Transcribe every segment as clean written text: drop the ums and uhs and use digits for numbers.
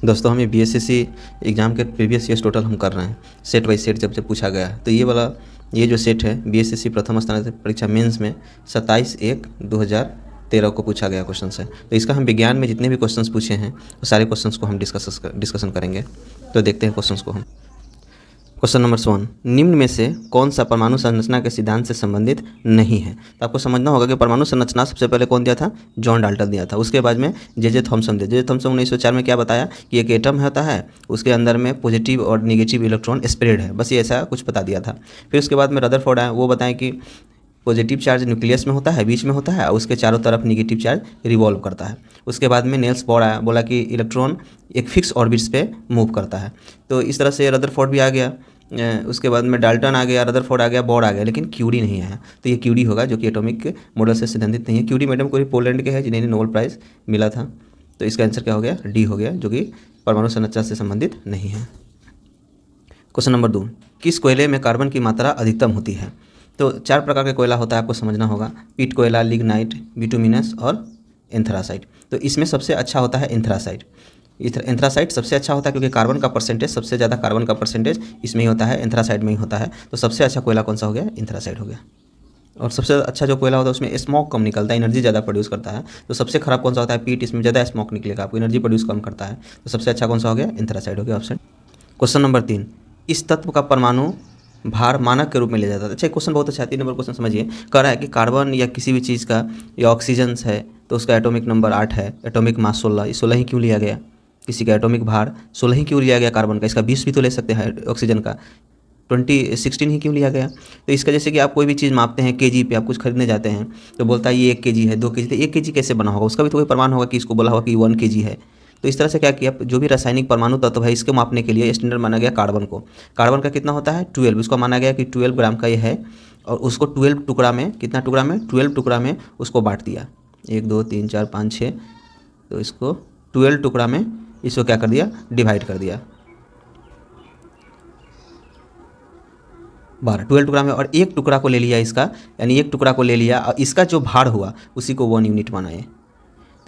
दोस्तों हमें BSSC exam के प्रीवियस ईयर्स टोटल हम कर रहे हैं सेट बाई सेट जब पूछा गया है। तो ये जो सेट है बीएसएससी प्रथम स्नातक परीक्षा मेंस में 27/1/2013 को पूछा गया क्वेश्चन है। तो इसका हम विज्ञान में जितने भी क्वेश्चंस पूछे हैं वो सारे क्वेश्चंस को हम डिस्कशन करेंगे। तो देखते हैं क्वेश्चंस को हम। क्वेश्चन नंबर 1, निम्न में से कौन सा परमाणु संरचना के सिद्धांत से संबंधित नहीं है। तो आपको समझना होगा कि परमाणु संरचना सबसे पहले कौन दिया था, जॉन डाल्टन दिया था। उसके बाद में जे थॉमसन दिया। जे थॉमसन 1904 में क्या बताया कि एक एटम होता है, उसके अंदर में पॉजिटिव और निगेटिव इलेक्ट्रॉन स्प्रेड है, बस ये ऐसा कुछ बता दिया था। फिर उसके बाद में रदरफोर्ड आया, वो बताएं कि पॉजिटिव चार्ज न्यूक्लियस में होता है, बीच में होता है, और उसके चारों तरफ निगेटिव चार्ज रिवॉल्व करता है। उसके बाद में नेल्स बोर आया, बोला कि इलेक्ट्रॉन एक फिक्स ऑर्बिट्स पे मूव करता है। तो इस तरह से रदरफोर्ड भी आ गया। उसके बाद में डाल्टन आ गया, रदरफोर्ड आ गया, बोर आ गया, लेकिन क्यूरी नहीं आया। तो ये क्यूरी होगा जो कि एटॉमिक मॉडल से सिद्धांतित नहीं है। क्यूरी मैडम को पोलैंड के हैं जिन्हें नोबेल प्राइज़ मिला था। तो इसका आंसर क्या हो गया, डी हो गया, जो कि परमाणु संरचना से संबंधित नहीं है। क्वेश्चन नंबर 2, किस कोयले में कार्बन की मात्रा अधिकतम होती है। तो 4 प्रकार का कोयला होता है, आपको समझना होगा। पीट कोयला, लिग्नाइट, बिटुमिनस और एंथ्रासाइट। तो इसमें सबसे अच्छा होता है एंथ्रासाइट। एंथ्रासाइट सबसे अच्छा होता है क्योंकि कार्बन का परसेंटेज, सबसे ज़्यादा कार्बन का परसेंटेज इसमें ही होता है, एंथ्रासाइट में ही होता है। तो सबसे अच्छा कोयला कौन सा हो गया, एंथ्रासाइट हो गया। और सबसे अच्छा जो कोयला होता है उसमें स्मोक कम निकलता है, एनर्जी ज़्यादा प्रोड्यूस करता है। तो सबसे खराब कौन सा होता है, पीट, इसमें ज़्यादा स्मोक निकलेगा, आपको एनर्जी प्रोड्यूस कम करता है। तो सबसे अच्छा कौन सा हो गया, एंथ्रासाइट हो गया ऑप्शन। क्वेश्चन नंबर 3, इस तत्व का परमाणु भार मानक के रूप में लिया जाता है। अच्छा, क्वेश्चन बहुत अच्छा है। 3 नंबर क्वेश्चन समझिए। कह रहा है कि कार्बन या किसी भी चीज़ का या ऑक्सीजन है तो उसका एटॉमिक नंबर 8 है, एटॉमिक मास 16। 16 ही क्यों लिया गया, किसी का एटॉमिक भार 16 ही क्यों लिया गया कार्बन का, इसका 20 भी तो ले सकते हैं ऑक्सीजन का, 16 ही क्यों लिया गया। तो इसका जैसे कि आप कोई भी चीज़ मापते हैं केजी पे, आप कुछ खरीदने जाते हैं तो बोलता है ये 1 केजी है, 2 केजी। तो 1 केजी कैसे बना होगा, उसका भी तो कोई प्रमाण होगा कि इसको बोला होगा कि 1 केजी है। तो इस तरह से क्या किया, जो भी रासायनिक परमाणु तत्व है इसको मापने के लिए स्टैंडर्ड माना गया कार्बन को। कार्बन का कितना होता है 12, उसको माना गया कि 12 ग्राम का ये है, और उसको 12 टुकड़ा में, कितना टुकड़ा में, 12 टुकड़ा में उसको बांट दिया, 1 2 3 4 5 6। तो इसको 12 टुकड़ा में इसको क्या कर दिया, डिवाइड कर दिया 12 टुकड़ा में, और एक टुकड़ा को ले लिया इसका, यानी एक टुकड़ा को ले लिया और इसका जो भार हुआ उसी को 1 यूनिट माना।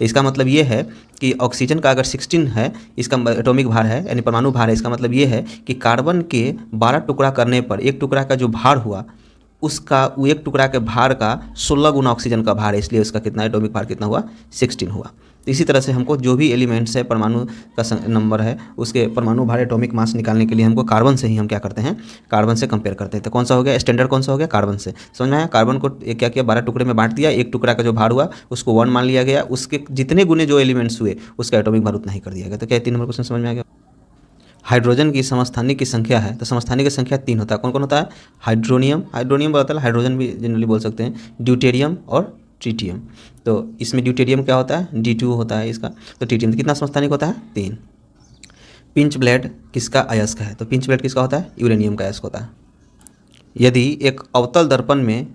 तो इसका मतलब ये है कि ऑक्सीजन का अगर 16 है इसका एटॉमिक भार है, यानी परमाणु भार है, इसका मतलब ये है कि कार्बन के 12 टुकड़ा करने पर एक टुकड़ा का जो भार हुआ उसका, वो एक टुकड़ा के भार का 16 गुना ऑक्सीजन का भार है, इसलिए उसका कितना एटॉमिक भार कितना हुआ, 16 हुआ। तो इसी तरह से हमको जो भी एलिमेंट्स है परमाणु का नंबर है उसके परमाणु भार एटॉमिक मास निकालने के लिए हमको कार्बन से ही हम क्या करते हैं, कार्बन से कंपेयर करते हैं। तो कौन सा हो गया स्टैंडर्ड, कौन सा हो गया, कार्बन से। समझ में आया। कार्बन को क्या किया, 12 टुकड़े में बांट दिया, एक टुकड़ा का जो भार हुआ उसको 1 मान लिया गया, उसके जितने गुने जो एलिमेंट्स हुए उसका एटॉमिक भार उतना ही कर दिया गया। तो क्या 3 नंबर क्वेश्चन समझ में आ गया। हाइड्रोजन की समस्थानिक की संख्या है, तो समस्थानिक की संख्या 3 होता है। कौन कौन होता है, हाइड्रोनियम, हाइड्रोनियम बोलता है, हाइड्रोजन भी जनरली बोल सकते हैं, ड्यूटेरियम और ट्रिटियम। तो इसमें ड्यूटेरियम क्या होता है, D2 होता है इसका। तो ट्रिटियम कितना समस्थानिक होता है, 3। पिंच ब्लेड किसका अयस्क है, तो पिंच ब्लेड किसका होता है, यूरेनियम का अयस्क होता है। यदि एक अवतल दर्पण में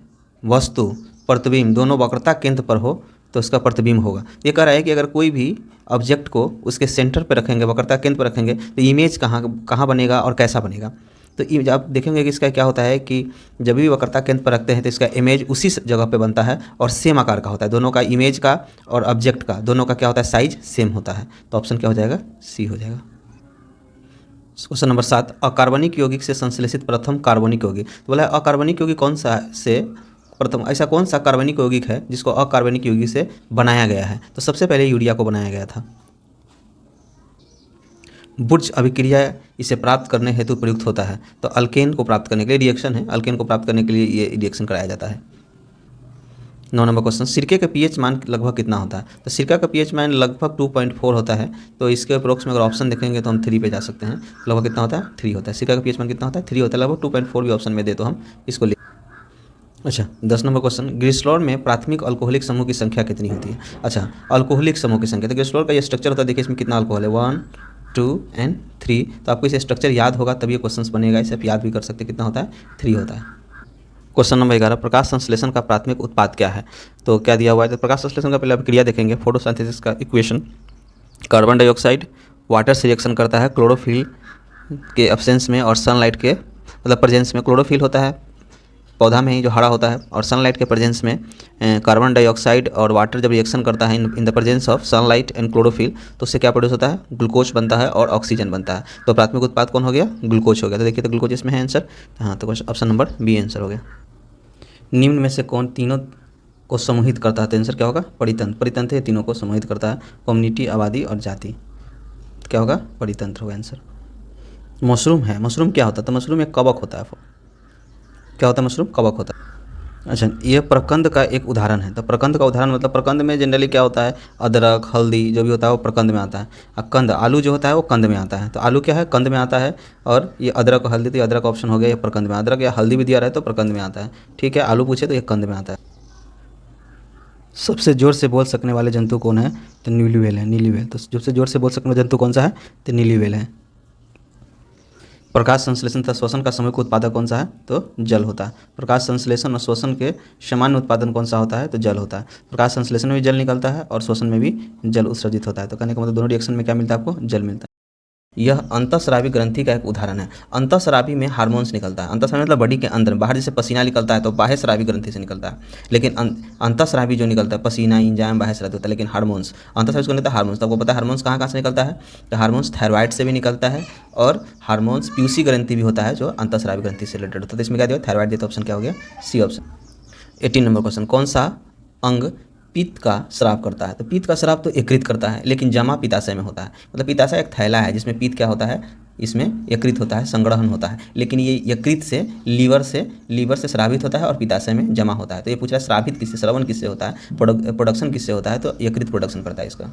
वस्तु प्रतिबिंब दोनों वक्रता केंद्र पर हो तो उसका प्रतिबिंब होगा। ये कह रहा है कि अगर कोई भी ऑब्जेक्ट को उसके सेंटर पर रखेंगे, वक्रता केंद्र पर रखेंगे, तो इमेज कहाँ बनेगा और कैसा बनेगा। तो आप देखेंगे कि इसका क्या होता है कि जब भी वक्रता केंद्र पर रखते हैं तो इसका इमेज उसी जगह पे बनता है और सेम आकार का होता है। दोनों का इमेज का और ऑब्जेक्ट का दोनों का क्या होता है, साइज सेम होता है। तो ऑप्शन क्या हो जाएगा, सी हो जाएगा। क्वेश्चन नंबर 7, अकार्बनिक यौगिक से संश्लेषित प्रथम कार्बनिक यौगिक। तो बोला अकार्बनिक यौगिक कौन सा से प्रथम, ऐसा कौन सा कार्बनिक यौगिक है जिसको अकार्बनिक यौगिक से बनाया गया है। तो सबसे पहले यूरिया को बनाया गया था। बुर्ज अभिक्रिया इसे प्राप्त करने हेतु प्रयुक्त होता है। तो अल्केन को प्राप्त करने के लिए रिएक्शन है, अल्केन को प्राप्त करने के लिए ये रिएक्शन कराया जाता है। 9 नंबर क्वेश्चन, सिरके का पीएच मान लगभग कितना होता है। तो सिरका का पीएच मान लगभग 2.4 होता है। तो इसके अप्रोक्स में अगर ऑप्शन देखेंगे तो हम 3 पे जा सकते हैं। लगभग कितना होता है, 3 होता है। सिरका का पीएच मान कितना होता है, 3 होता है। लगभग 2.4 भी ऑप्शन में दे तो हम इसको ले। अच्छा, 10 नंबर क्वेश्चन, ग्लिसरॉल में प्राथमिक अल्कोहलिक समूह की संख्या कितनी होती है। अच्छा, अल्कोहलिक समूह की संख्या, तो ग्लिसरॉल का ये स्ट्रक्चर होता है, देखिए इसमें कितना अल्कोहल है, 1 2 एंड 3। तो आपको इसे स्ट्रक्चर याद होगा तब ये क्वेश्चन बनेगा, इसे आप याद भी कर सकते हैं, कितना होता है, 3 होता है। क्वेश्चन नंबर 11, प्रकाश संश्लेषण का प्राथमिक उत्पाद क्या है। तो क्या दिया हुआ है, तो प्रकाश संश्लेषण का पहले अभिक्रिया देखेंगे, फोटोसिंथेसिस का इक्वेशन। कार्बन डाइऑक्साइड वाटर से रिएक्शन करता है क्लोरोफिल के एब्सेंस में और सनलाइट के मतलब प्रेजेंस में। क्लोरोफिल होता है पौधा में ही जो हरा होता है, और सनलाइट के प्रेजेंस में कार्बन डाइऑक्साइड और वाटर जब रिएक्शन करता है in the presence of sunlight and chlorophyll, तो उससे क्या प्रोड्यूस होता है, ग्लूकोज बनता है और ऑक्सीजन बनता है। तो प्राथमिक उत्पाद कौन हो गया, ग्लूकोज हो गया। तो देखिए तो ग्लूकोज इसमें है आंसर। हाँ, तो ऑप्शन नंबर बी आंसर हो गया। निम्न में से कौन तीनों को समूहित करता है, तो आंसर क्या होगा, परितंत्र। परितंत्र ये तीनों को समूहित करता है, कम्युनिटी, आबादी और जाति। क्या होगा, परितंत्र होगा आंसर। मशरूम है, मशरूम क्या होता है, तो मशरूम एक कवक होता है। क्या होता है, मशरूम कवक होता है। अच्छा, ये प्रकंद का एक उदाहरण है। तो प्रकंद का उदाहरण मतलब प्रकंद में जनरली क्या होता है, अदरक, हल्दी जो भी होता है वो प्रकंद में आता है। और कंद, आलू जो होता है वो कंद में आता है। तो आलू क्या है, कंद में आता है, और ये अदरक और हल्दी, तो ये अदरक ऑप्शन हो गया, ये प्रकंद में। अदरक या हल्दी भी दिया रहा है तो प्रकंद में आता है। ठीक है, आलू पूछे तो ये कंद में आता है। सबसे ज़ोर से बोल सकने वाले जंतु कौन है, तो नीली व्हेल है, नीली व्हेल। तो सबसे ज़ोर से बोल सकने वाला जंतु कौन सा है, तो नीली व्हेल है। प्रकाश संश्लेषण तथा श्वसन का सामूहिक उत्पादक कौन सा है, तो जल होता है। प्रकाश संश्लेषण और श्वसन के सामान्य उत्पादन कौन सा होता है, तो जल होता है। प्रकाश संश्लेषण में भी जल निकलता है और श्वसन में भी जल उत्सर्जित होता है। तो कहने का मतलब दोनों रिएक्शन में क्या मिलता है आपको, जल मिलता है। यह अंतःस्रावी ग्रंथि का एक उदाहरण है। अंतःस्रावी में हार्मोन्स निकलता है। अंतःस्रावी मतलब बॉडी के अंदर, बाहर जैसे पसीना निकलता है तो बाह्य स्रावी ग्रंथि से निकलता है, लेकिन अंतःस्रावी जो निकलता है पसीना, इंजाइम बाह्य स्रावी होता है, लेकिन हार्मोन्स अंतःस्रावी को निकलता है हार्मोन्स। तो आपको पता है हार्मोन्स कहाँ कहाँ से निकलता है, तो हार्मोन्स थायराइड से भी निकलता है, और हार्मोन्स पीयूसी ग्रंथि भी होता है जो अंतःस्रावी ग्रंथि से रिलेटेड होता है। तो इसमें क्या दिया, थायराइड दिया, तो ऑप्शन क्या हो गया, सी ऑप्शन। 18 नंबर क्वेश्चन, कौन सा अंग पित्त का स्राव करता है, तो पित्त का स्राव तो यकृत करता है, लेकिन जमा पित्ताशय में होता है। मतलब पित्ताशय एक थैला है जिसमें पित्त क्या होता है, इसमें यकृत होता है, संग्रहण होता है, लेकिन ये यकृत से लीवर से स्रावित होता है और पित्ताशय में जमा होता है। तो ये पूछ रहा है स्रावित किससे, श्रवण किससे होता है, प्रोडक्शन किससे होता है, तो यकृत प्रोडक्शन करता है इसका।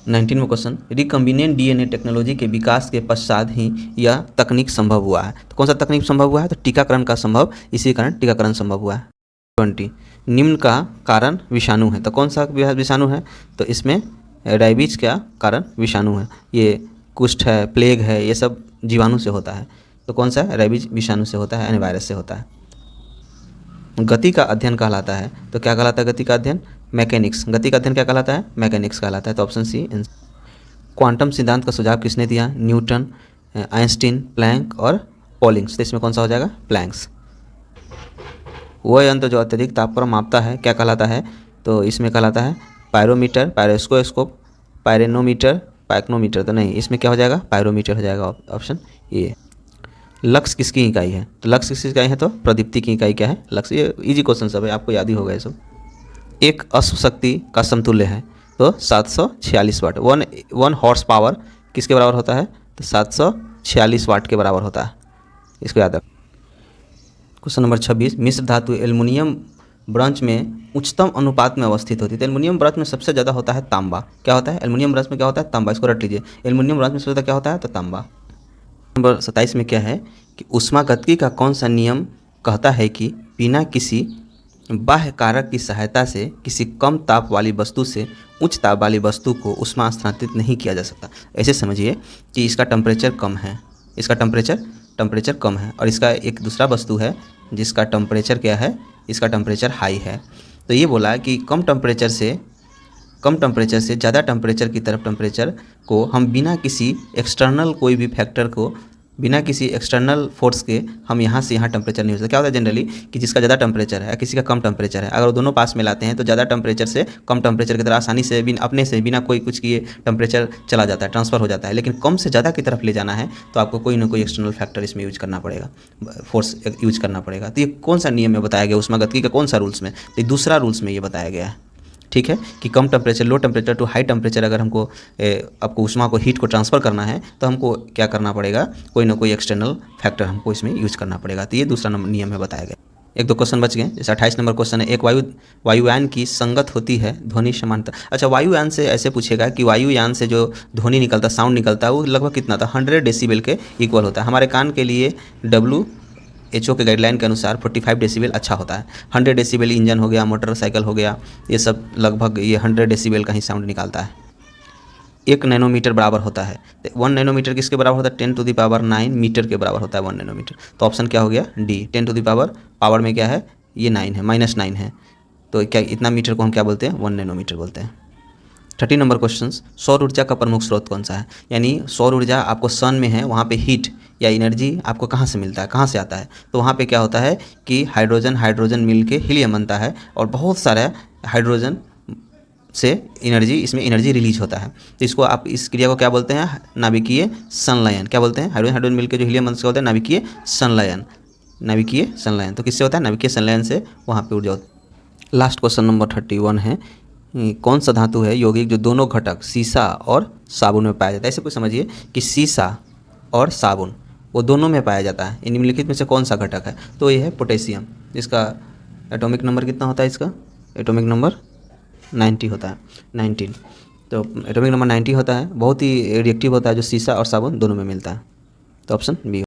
19वां क्वेश्चन, रिकम्बिनेंट डीएनए टेक्नोलॉजी के विकास के पश्चात ही यह तकनीक संभव हुआ है। तो कौन सा तकनीक संभव हुआ है, तो टीकाकरण का संभव, इसी कारण टीकाकरण संभव हुआ है। 20, निम्न का कारण विषाणु है। तो कौन सा विषाणु है, तो इसमें रेबीज का कारण विषाणु है। ये कुष्ठ है, प्लेग है, ये सब जीवाणु से होता है। तो कौन सा, रेबीज विषाणु से होता है, यानी वायरस से होता है। गति का अध्ययन कहलाता है, तो क्या कहलाता है गति का अध्ययन, मैकेनिक्स। गति का अध्ययन क्या कहलाता है, मैकेनिक्स कहलाता है। तो ऑप्शन सी। क्वांटम सिद्धांत का सुझाव किसने दिया, न्यूटन, आइंस्टीन, प्लैंक और पॉलिंग्स। तो इसमें कौन सा हो जाएगा, प्लैंक्स। वह यंत्र जो अत्यधिक तापक्रम मापता है क्या कहलाता है, तो इसमें कहलाता है पायरोमीटर, पायरोस्कोप, पायरेनोमीटर, पाइक्नोमीटर। तो नहीं, इसमें क्या हो जाएगा, पायरोमीटर हो जाएगा, ऑप्शन ए। लक्स किसकी इकाई है, तो लक्स किसकी इकाई है, तो प्रदीप्ति की इकाई क्या है, लक्स। ये इजी क्वेश्चन सब है, आपको याद ही होगा ये सब। एक अश्व शक्ति का समतुल्य है, तो 746 वाट। वन हॉर्स पावर किसके बराबर होता है, तो 746 वाट के बराबर होता है, इसको याद रख। क्वेश्चन नंबर 26, मिश्र धातु एल्युमिनियम ब्रंच में उच्चतम अनुपात में अवस्थित होती है। तो एल्युमिनियम ब्रंच में सबसे ज़्यादा होता है तांबा। क्या होता है, एल्युमिनियम ब्रंच में क्या होता है, तांबा। इसको रट लीजिए, एल्युमिनियम ब्रंच में सबसे ज़्यादा क्या होता है, तो तांबा। नंबर 27 में क्या है कि ऊष्मागतिकी का कौन सा नियम कहता है कि बिना किसी बाह्य कारक की सहायता से किसी कम ताप वाली वस्तु से उच्च ताप वाली वस्तु को ऊष्मा स्थानांतरित नहीं किया जा सकता। ऐसे समझिए कि इसका टेम्परेचर कम है, इसका टेम्परेचर कम है, और इसका एक दूसरा वस्तु है जिसका टेम्परेचर क्या है, इसका टेम्परेचर हाई है। तो ये बोला कि कम टेम्परेचर से ज़्यादा टेम्परेचर की तरफ टेम्परेचर को हम बिना किसी एक्सटर्नल कोई भी फैक्टर को, बिना किसी एक्सटर्नल फोर्स के हम यहाँ से यहाँ टेम्परेचर नहीं हो सकता। क्या होता है जनरली कि जिसका ज़्यादा टेम्परेचर है, किसी का कम टेम्परेचर है, अगर दोनों पास में लाते हैं तो ज़्यादा टेम्परेचर से कम टेम्परेचर की तरफ आसानी से अपने से बिना कोई कुछ किए टेम्परेचर चला जाता है, ट्रांसफ़र हो जाता है। लेकिन कम से ज़्यादा की तरफ ले जाना है तो आपको कोई ना कोई एक्सटर्नल फैक्टर इसमें यूज करना पड़ेगा, फोर्स यूज करना पड़ेगा। तो ये कौन सा नियम में बताया गया ऊष्मागतिकी का, कौन सा रूल्स में, तो दूसरा रूल्स में ये बताया गया है। ठीक है, कि कम temperature, low temperature to high temperature अगर हमको आपको ऊष्मा को, हीट को ट्रांसफ़र करना है तो हमको क्या करना पड़ेगा, कोई ना कोई एक्सटर्नल फैक्टर हमको इसमें यूज करना पड़ेगा। तो ये दूसरा नियम में बताया गया। एक दो क्वेश्चन बच गए। जैसे 28 नंबर क्वेश्चन है, एक वायुयान की संगत होती है ध्वनि समानता। अच्छा, वायुयान से ऐसे पूछेगा कि वायुयान से जो ध्वनि निकलता, साउंड निकलता है, वो लगभग कितना था, 100 डेसीबल के इक्वल होता है। हमारे कान के लिए WHO के गाइडलाइन के अनुसार 45 डेसीबल अच्छा होता है। 100 डेसीबल इंजन हो गया, मोटरसाइकिल हो गया, ये सब लगभग ये 100 डेसीबल का ही साउंड निकालता है। 1 नैनोमीटर बराबर होता है, 1 नैनोमीटर किसके बराबर होता है, 10⁹ मीटर के बराबर होता है 1 नैनोमीटर। तो ऑप्शन क्या हो गया, डी। 10⁻, पावर में क्या है, ये 9 है, -9 है, तो क्या इतना मीटर को हम क्या बोलते हैं, 1 नैनोमीटर बोलते हैं। 30 नंबर क्वेश्चन, सौर ऊर्जा का प्रमुख स्रोत कौन सा है? यानी सौर ऊर्जा आपको सन में है, वहाँ पे हीट या एनर्जी आपको कहाँ से मिलता है, कहाँ से आता है? तो वहाँ पे क्या होता है कि हाइड्रोजन मिल के हीलियम बनता है और बहुत सारा हाइड्रोजन से एनर्जी, इसमें एनर्जी रिलीज होता है। तो इसको आप, इस क्रिया को क्या बोलते हैं? नाभिकीय संलयन। क्या बोलते हैं? हाइड्रोजन मिल के जो हीलियम बनता है, बोलते हैं नाभिकीय संलयन। नाभिकीय संलयन तो किससे होता है? नाभिकीय संलयन से वहाँ पे ऊर्जा होती है। लास्ट क्वेश्चन नंबर 31 है, कौन सा धातु है यौगिक जो दोनों घटक सीसा और साबुन में पाया जाता है? ऐसे कुछ समझिए कि सीसा और साबुन वो दोनों में पाया जाता है, निम्नलिखित में से कौन सा घटक है? तो ये है पोटेशियम। इसका एटॉमिक नंबर कितना होता है? इसका एटॉमिक नंबर 90 होता है, 19। तो एटॉमिक नंबर 90 होता है, बहुत ही रिएक्टिव होता है, जो सीसा और साबुन दोनों में मिलता है। तो ऑप्शन बी।